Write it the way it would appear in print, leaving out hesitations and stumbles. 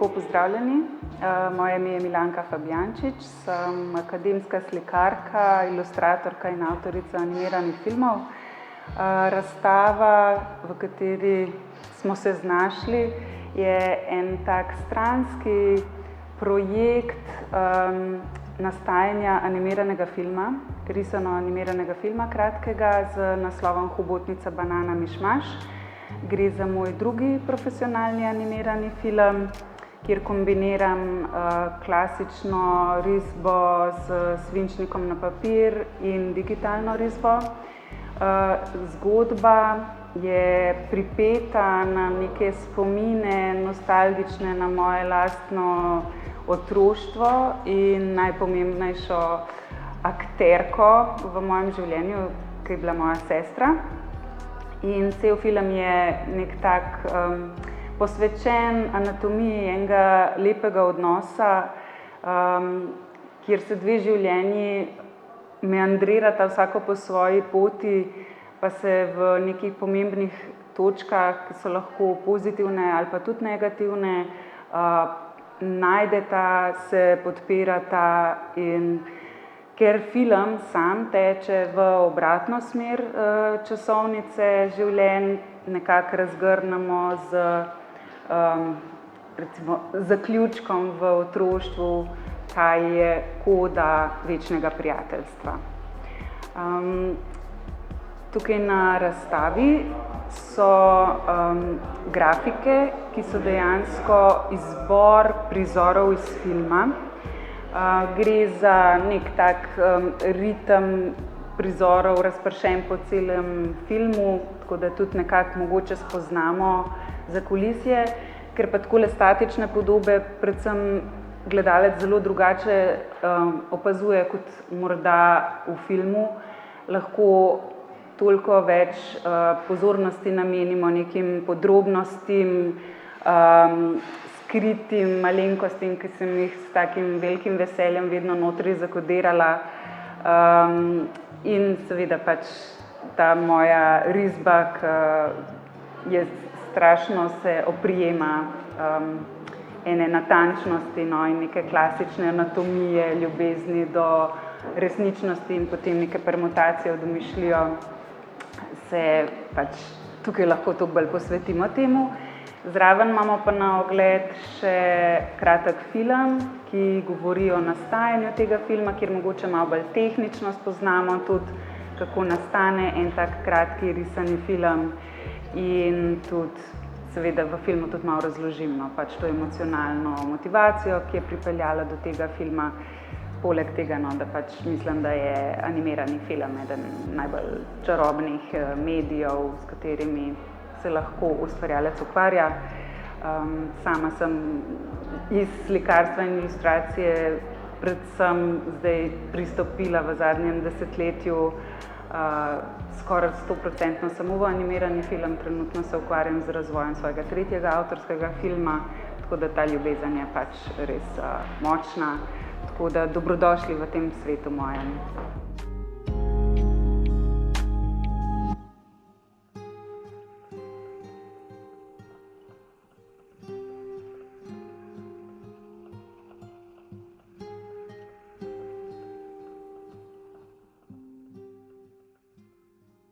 lepo pozdravljeni. Moje ime je Milanka Fabjančič, sem akademska slikarka, ilustratorka in avtorica animiranih filmov. Razstava, v kateri smo se znašli, je en tak stranski projekt nastajanja animiranega filma, risano animiranega filma kratkega z naslovom Hobotnica banana mišmaš. Gre za moj drugi profesionalni animirani film, kjer kombiniram klasično risbo s svinčnikom na papir in digitalno risbo. Zgodba je pripeta na neke spomine, nostalgične na moje lastno otroštvo in najpomembnejšo akterko v mojem življenju, ki je bila moja sestra. In cel film je nek tak posvečen anatomiji enega lepega odnosa, kjer se dve življenji meandrirata vsako po svoji poti, pa se v nekih pomembnih točkah, ki so lahko pozitivne ali pa tudi negativne, najdeta, se podpirata in ker film sam teče v obratno smer časovnice življenj, nekako razgrnemo z recimo zaključkom v otroštvu, kaj je koda večnega prijateljstva. Tukaj na razstavi so grafike, ki so dejansko izbor prizorov iz filma. Gre za nek tak ritem prizorov, razpršen po celem filmu, tako da tudi nekako mogoče spoznamo zakulisje, ker pa takole statične podobe predvsem gledalec zelo drugače opazuje kot morda v filmu. Lahko toliko več pozornosti namenimo nekim podrobnostim, skritim malenkostim, ki sem jih s takim velikim veseljem vedno notri zakodirala. In seveda pač ta moja risba, ki je strašno se oprijema ene natančnosti, no, in neke klasične anatomije, ljubezni do resničnosti in potem neke permutacije v domišljijo, se pač tukaj lahko toliko bolj posvetimo temu. Zraven imamo pa na ogled še kratek film, ki govori o nastajanju tega filma, kjer mogoče malo bolj tehnično spoznamo tudi, kako nastane en tak kratki risani film in tudi seveda v filmu tudi malo razložim, no, pač to emocionalno motivacijo, ki je pripeljala do tega filma. Poleg tega, no, da pač mislim, da je animirani film eden najbolj čarobnih medijev, s katerimi se lahko ustvarjalec ukvarja. Sama sem iz slikarstva in ilustracije predvsem zdaj pristopila v zadnjem desetletju skoraj 100% samo v animirani film. Trenutno se ukvarjam z razvojem svojega tretjega avtorskega filma, tako da ta ljubezen je pač res močna. Tako da dobrodošli v tem svetu mojem.